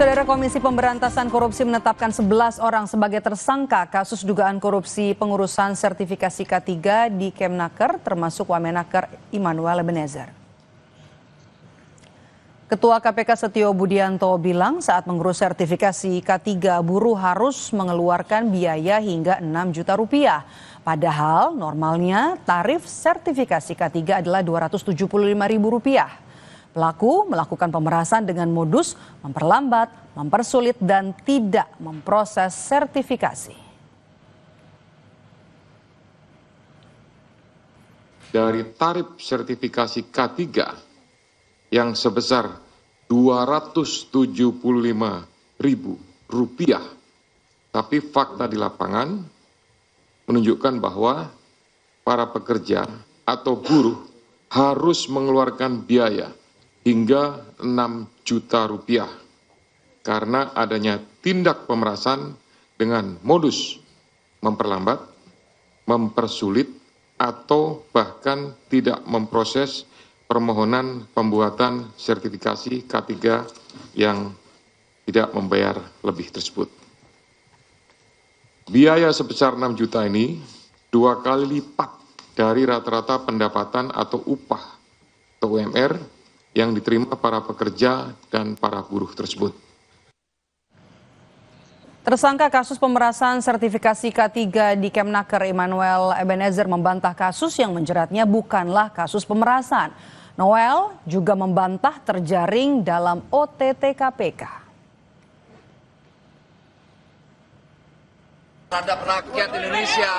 Saudara, Komisi Pemberantasan Korupsi menetapkan 11 orang sebagai tersangka kasus dugaan korupsi pengurusan sertifikasi K3 di Kemnaker, termasuk Wamenaker Immanuel Ebenezer. Ketua KPK Setio Budianto bilang saat mengurus sertifikasi K3, buruh harus mengeluarkan biaya hingga 6 juta rupiah. Padahal normalnya tarif sertifikasi K3 adalah Rp275.000. Pelaku melakukan pemerasan dengan modus memperlambat, mempersulit, dan tidak memproses sertifikasi. Dari tarif sertifikasi K3 yang sebesar Rp275.000, tapi fakta di lapangan menunjukkan bahwa para pekerja atau buruh harus mengeluarkan biaya hingga 6 juta rupiah karena adanya tindak pemerasan dengan modus memperlambat, mempersulit, atau bahkan tidak memproses permohonan pembuatan sertifikasi K3 yang tidak membayar lebih tersebut. Biaya sebesar 6 juta ini 2 kali lipat dari rata-rata pendapatan atau upah atau UMR yang diterima para pekerja dan para buruh tersebut. Tersangka kasus pemerasan sertifikasi K3 di Kemnaker Immanuel Ebenezer membantah kasus yang menjeratnya bukanlah kasus pemerasan. Noel juga membantah terjaring dalam OTT KPK. Terhadap rakyat Indonesia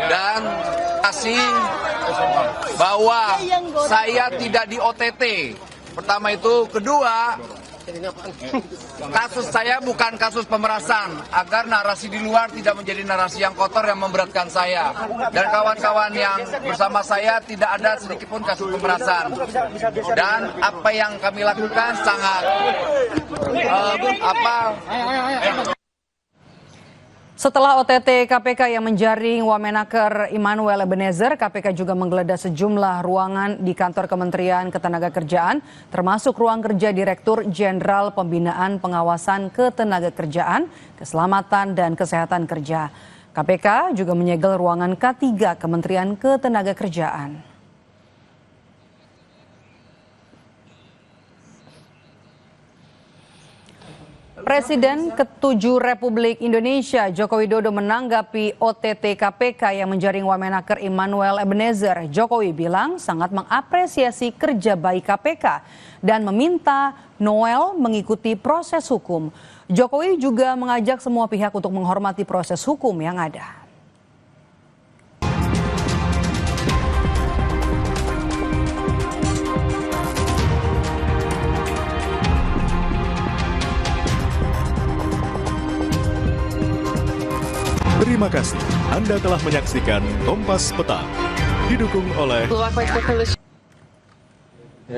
dan kasih bahwa saya tidak di OTT. Pertama itu, kedua, kasus saya bukan kasus pemerasan, agar narasi di luar tidak menjadi narasi yang kotor yang memberatkan saya. Dan kawan-kawan yang bersama saya tidak ada sedikitpun kasus pemerasan. Dan apa yang kami lakukan sangat Setelah OTT KPK yang menjaring Wamenaker Immanuel Ebenezer, KPK juga menggeledah sejumlah ruangan di kantor Kementerian Ketenagakerjaan, termasuk ruang kerja Direktur Jenderal Pembinaan Pengawasan Ketenagakerjaan, Keselamatan dan Kesehatan Kerja. KPK juga menyegel ruangan K3 Kementerian Ketenagakerjaan. Presiden ke-7 Republik Indonesia Joko Widodo menanggapi OTT KPK yang menjaring Wamenaker Immanuel Ebenezer. Jokowi bilang sangat mengapresiasi kerja baik KPK dan meminta Noel mengikuti proses hukum. Jokowi juga mengajak semua pihak untuk menghormati proses hukum yang ada. Terima kasih Anda telah menyaksikan Kompas Petang, didukung oleh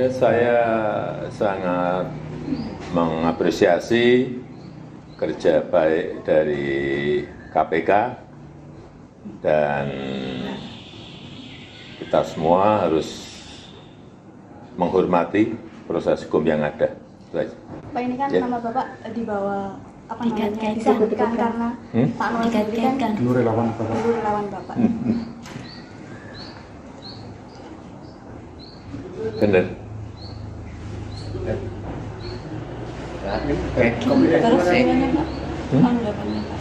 Saya sangat mengapresiasi kerja baik dari KPK dan kita semua harus menghormati proses hukum yang ada. Pak, ini kan nama Bapak dibawa apa namanya disebutkan karena Pak Noel sendiri kan dulu relawan Bapak. Benar. Terus gimana Pak? Tanggapannya Pak?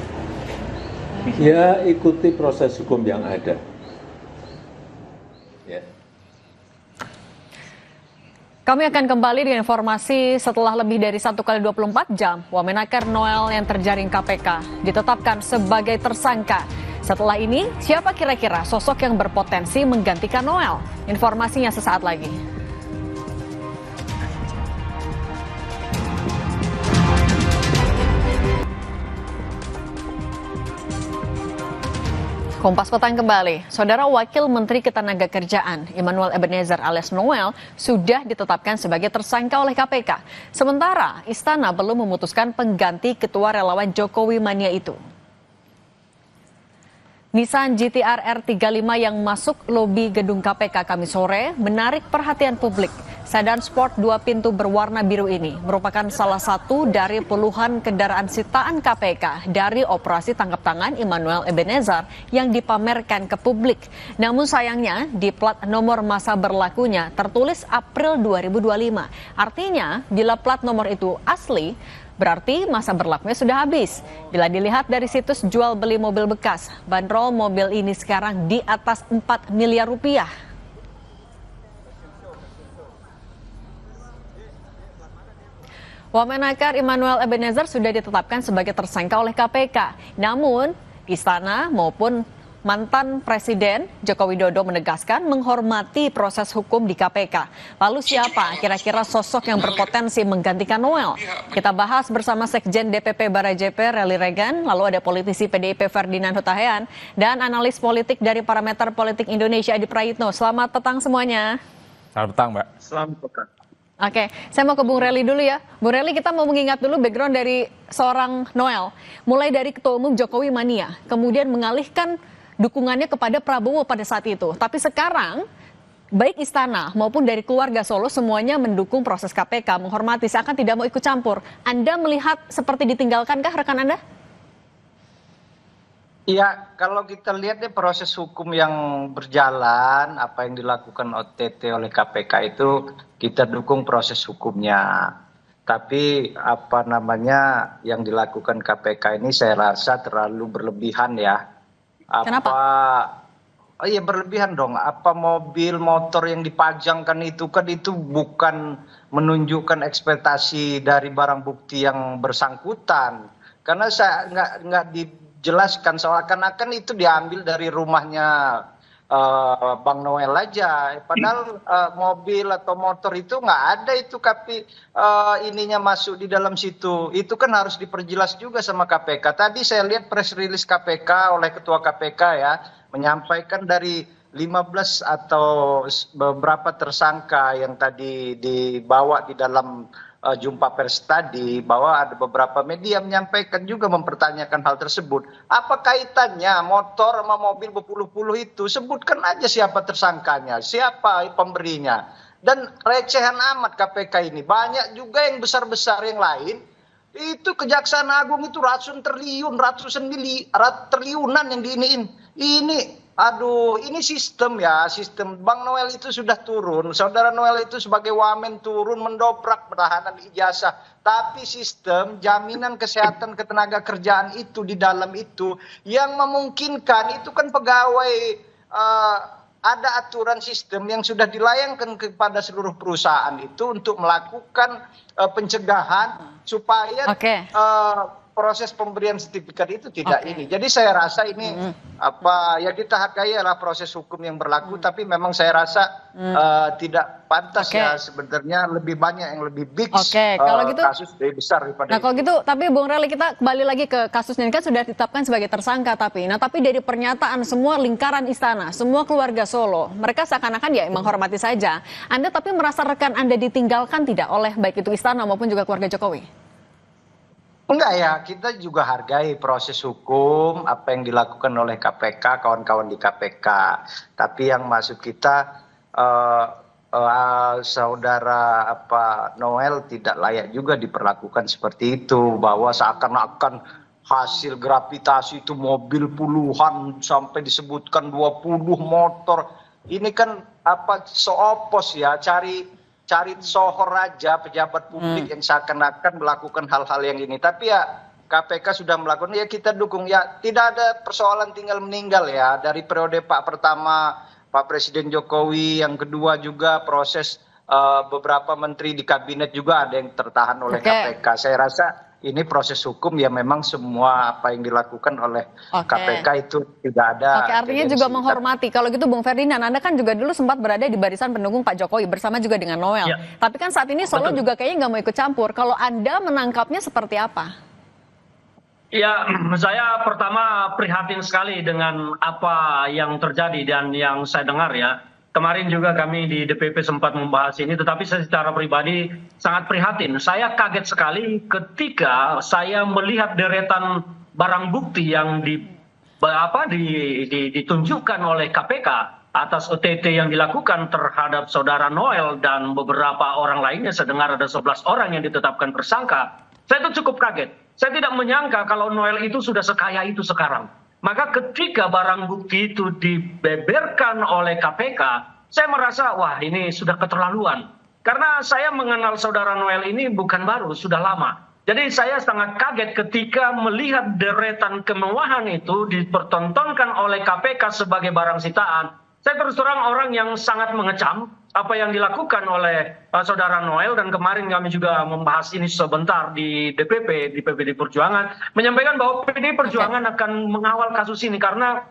Ya, ikuti proses hukum yang ada. Ya. Kami akan kembali dengan informasi setelah lebih dari 1 kali 24 jam, Wamenaker Noel yang terjaring KPK ditetapkan sebagai tersangka. Setelah ini, siapa kira-kira sosok yang berpotensi menggantikan Noel? Informasinya sesaat lagi. Kompas Petang kembali. Saudara Wakil Menteri Ketenagakerjaan Immanuel Ebenezer alias Noel sudah ditetapkan sebagai tersangka oleh KPK. Sementara Istana belum memutuskan pengganti Ketua Relawan Jokowi Mania itu. Nissan GT-R R35 yang masuk lobi gedung KPK Kamis sore menarik perhatian publik. Sedan sport 2 pintu berwarna biru ini merupakan salah satu dari puluhan kendaraan sitaan KPK dari operasi tangkap tangan Immanuel Ebenezer yang dipamerkan ke publik. Namun sayangnya di plat nomor masa berlakunya tertulis April 2025. Artinya bila plat nomor itu asli, berarti masa berlakunya sudah habis. Bila dilihat dari situs jual beli mobil bekas, bandrol mobil ini sekarang di atas 4 miliar rupiah. Wamenakar Immanuel Ebenezer sudah ditetapkan sebagai tersangka oleh KPK. Namun, Istana maupun mantan Presiden Joko Widodo menegaskan menghormati proses hukum di KPK. Lalu siapa kira-kira sosok yang berpotensi menggantikan Noel? Kita bahas bersama Sekjen DPP Barajp Relly Regan, lalu ada politisi PDIP Ferdinand Hutahean, dan analis politik dari Parameter Politik Indonesia Adi Prayitno. Selamat petang semuanya. Selamat petang, Mbak. Selamat petang. Oke, saya mau ke Bung Relly dulu ya. Bung Relly, kita mau mengingat dulu background dari seorang Noel. Mulai dari Ketua Umum Jokowi Mania, kemudian mengalihkan dukungannya kepada Prabowo pada saat itu. Tapi sekarang, baik Istana maupun dari keluarga Solo semuanya mendukung proses KPK, menghormati, seakan tidak mau ikut campur. Anda melihat seperti ditinggalkankah rekan Anda? Iya, kalau kita lihat deh proses hukum yang berjalan, apa yang dilakukan OTT oleh KPK itu kita dukung proses hukumnya. Tapi apa namanya yang dilakukan KPK ini saya rasa terlalu berlebihan ya. Kenapa? Oh iya berlebihan dong. Apa mobil motor yang dipajangkan itu kan itu bukan menunjukkan ekspektasi dari barang bukti yang bersangkutan. Karena saya nggak dijelaskan seakan-akan itu diambil dari rumahnya Bang Noel aja. Padahal mobil atau motor itu nggak ada itu tapi ininya masuk di dalam situ. Itu kan harus diperjelas juga sama KPK. Tadi saya lihat press release KPK oleh Ketua KPK ya menyampaikan dari 15 atau beberapa tersangka yang tadi dibawa di dalam jumpa pers tadi bahwa ada beberapa media menyampaikan juga mempertanyakan hal tersebut. Apa kaitannya motor sama mobil berpuluh-puluh itu? Sebutkan aja siapa tersangkanya, siapa pemberinya. Dan recehan amat KPK ini. Banyak juga yang besar-besar yang lain. Itu Kejaksaan Agung itu ratusan triliunan yang diiniin. Ini sistem ya, sistem. Bang Noel itu sudah turun, saudara Noel itu sebagai wamen turun mendobrak penahanan ijazah. Tapi sistem jaminan kesehatan ketenaga kerjaan itu di dalam itu yang memungkinkan itu kan pegawai ada aturan sistem yang sudah dilayangkan kepada seluruh perusahaan itu untuk melakukan pencegahan supaya proses pemberian sertifikat itu tidak ini. Jadi saya rasa ini ya kita hargai lah proses hukum yang berlaku, tapi memang saya rasa tidak pantas ya sebenarnya lebih banyak yang lebih big kalau gitu, kasus lebih besar daripada. Nah kalau gitu, tapi Bung Relly kita kembali lagi ke kasusnya ini kan sudah ditetapkan sebagai tersangka tapi dari pernyataan semua lingkaran istana, semua keluarga Solo, mereka seakan-akan ya menghormati saja. Anda tapi merasa rekan Anda ditinggalkan tidak oleh baik itu istana maupun juga keluarga Jokowi? Enggak ya, kita juga hargai proses hukum, apa yang dilakukan oleh KPK, kawan-kawan di KPK. Tapi yang maksud kita, saudara Noel tidak layak juga diperlakukan seperti itu. Bahwa seakan-akan hasil gravitasi itu mobil puluhan sampai disebutkan 20 motor. Ini kan seopos ya, cari sohor aja pejabat publik yang seakan-akan melakukan hal-hal yang ini. Tapi ya KPK sudah melakukan, ya kita dukung. Ya tidak ada persoalan tinggal meninggal ya. Dari periode pertama Pak Presiden Jokowi, yang kedua juga proses beberapa menteri di kabinet juga ada yang tertahan oleh KPK. Saya rasa ini proses hukum ya memang semua apa yang dilakukan oleh KPK itu tidak ada. Artinya juga menghormati. Kalau gitu Bung Ferdinand, Anda kan juga dulu sempat berada di barisan pendukung Pak Jokowi bersama juga dengan Noel. Ya. Tapi kan saat ini Solo juga kayaknya nggak mau ikut campur. Kalau Anda menangkapnya seperti apa? Ya, saya pertama prihatin sekali dengan apa yang terjadi dan yang saya dengar ya. Kemarin juga kami di DPP sempat membahas ini, tetapi saya secara pribadi sangat prihatin. Saya kaget sekali ketika saya melihat deretan barang bukti yang ditunjukkan oleh KPK atas OTT yang dilakukan terhadap saudara Noel dan beberapa orang lainnya, saya dengar ada 11 orang yang ditetapkan tersangka, saya itu cukup kaget. Saya tidak menyangka kalau Noel itu sudah sekaya itu sekarang. Maka ketika barang bukti itu dibeberkan oleh KPK, saya merasa wah ini sudah keterlaluan. Karena saya mengenal saudara Noel ini bukan baru, sudah lama. Jadi saya sangat kaget ketika melihat deretan kemewahan itu dipertontonkan oleh KPK sebagai barang sitaan. Saya terus terang orang yang sangat mengecam apa yang dilakukan oleh saudara Noel, dan kemarin kami juga membahas ini sebentar di DPP, di PPD Perjuangan, menyampaikan bahwa PPD Perjuangan akan mengawal kasus ini karena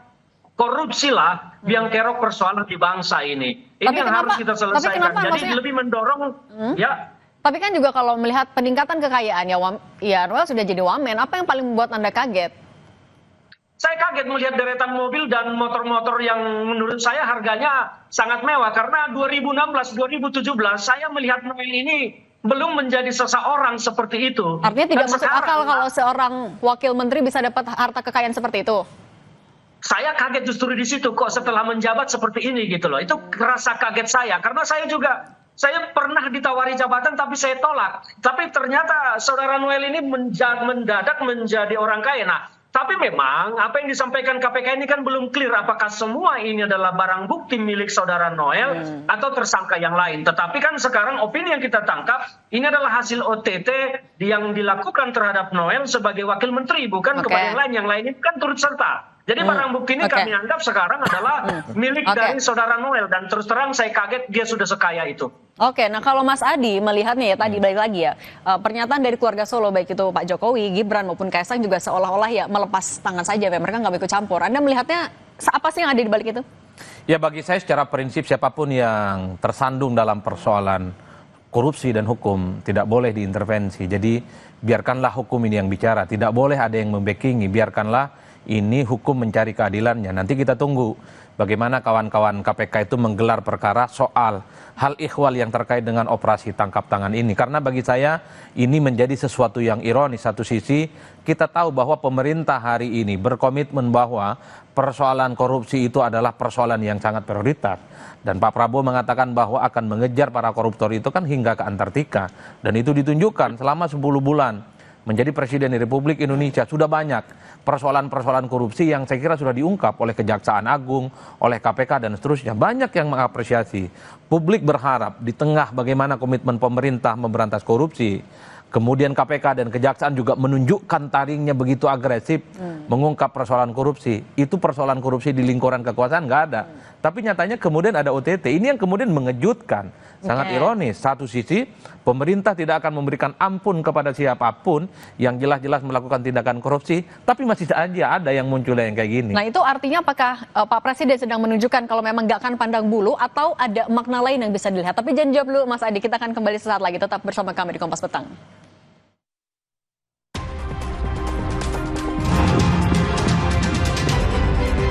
korupsilah biang kerok persoalan di bangsa ini. Ini yang harus kita selesaikan. Jadi lebih mendorong ya. Tapi kan juga kalau melihat peningkatan kekayaan ya Noel sudah jadi wamen, apa yang paling membuat Anda kaget? Saya kaget melihat deretan mobil dan motor-motor yang menurut saya harganya sangat mewah. Karena 2016-2017 saya melihat Noel ini belum menjadi seseorang seperti itu. Artinya tidak masuk akal kalau seorang wakil menteri bisa dapat harta kekayaan seperti itu? Saya kaget justru di situ, kok setelah menjabat seperti ini gitu loh. Itu rasa kaget saya, karena saya pernah ditawari jabatan tapi saya tolak. Tapi ternyata saudara Noel ini mendadak menjadi orang kaya. Nah, tapi memang apa yang disampaikan KPK ini kan belum clear apakah semua ini adalah barang bukti milik saudara Noel atau tersangka yang lain. Tetapi kan sekarang opini yang kita tangkap ini adalah hasil OTT yang dilakukan terhadap Noel sebagai wakil menteri, bukan kepada yang lain. Yang lain itu kan turut serta. Jadi barang bukti ini kami anggap sekarang adalah milik dari saudara Noel, dan terus terang saya kaget dia sudah sekaya itu. Oke, nah kalau Mas Adi melihatnya ya tadi balik lagi ya, pernyataan dari keluarga Solo baik itu Pak Jokowi, Gibran maupun Kaisang juga seolah-olah ya melepas tangan saja, mereka nggak ikut campur. Anda melihatnya apa sih yang ada di balik itu? Ya bagi saya secara prinsip siapapun yang tersandung dalam persoalan korupsi dan hukum tidak boleh diintervensi. Jadi biarkanlah hukum ini yang bicara, tidak boleh ada yang membackingi, biarkanlah ini hukum mencari keadilannya. Nanti kita tunggu bagaimana kawan-kawan KPK itu menggelar perkara soal hal ihwal yang terkait dengan operasi tangkap tangan ini. Karena bagi saya ini menjadi sesuatu yang ironis. Satu sisi kita tahu bahwa pemerintah hari ini berkomitmen bahwa persoalan korupsi itu adalah persoalan yang sangat prioritas. Dan Pak Prabowo mengatakan bahwa akan mengejar para koruptor itu kan hingga ke Antartika. Dan itu ditunjukkan selama 10 bulan menjadi Presiden di Republik Indonesia. Sudah banyak persoalan-persoalan korupsi yang saya kira sudah diungkap oleh Kejaksaan Agung, oleh KPK dan seterusnya. Banyak yang mengapresiasi. Publik berharap di tengah bagaimana komitmen pemerintah memberantas korupsi, kemudian KPK dan Kejaksaan juga menunjukkan taringnya begitu agresif mengungkap persoalan korupsi. Itu persoalan korupsi di lingkaran kekuasaan nggak ada. Tapi nyatanya kemudian ada OTT. Ini yang kemudian mengejutkan. Sangat ironis. Satu sisi pemerintah tidak akan memberikan ampun kepada siapapun yang jelas-jelas melakukan tindakan korupsi. Tapi masih aja ada yang muncul yang kayak gini. Nah itu artinya apakah Pak Presiden sedang menunjukkan kalau memang nggak akan pandang bulu atau ada makna lain yang bisa dilihat? Tapi jangan jawab dulu Mas Adi. Kita akan kembali sesaat lagi. Tetap bersama kami di Kompas Petang.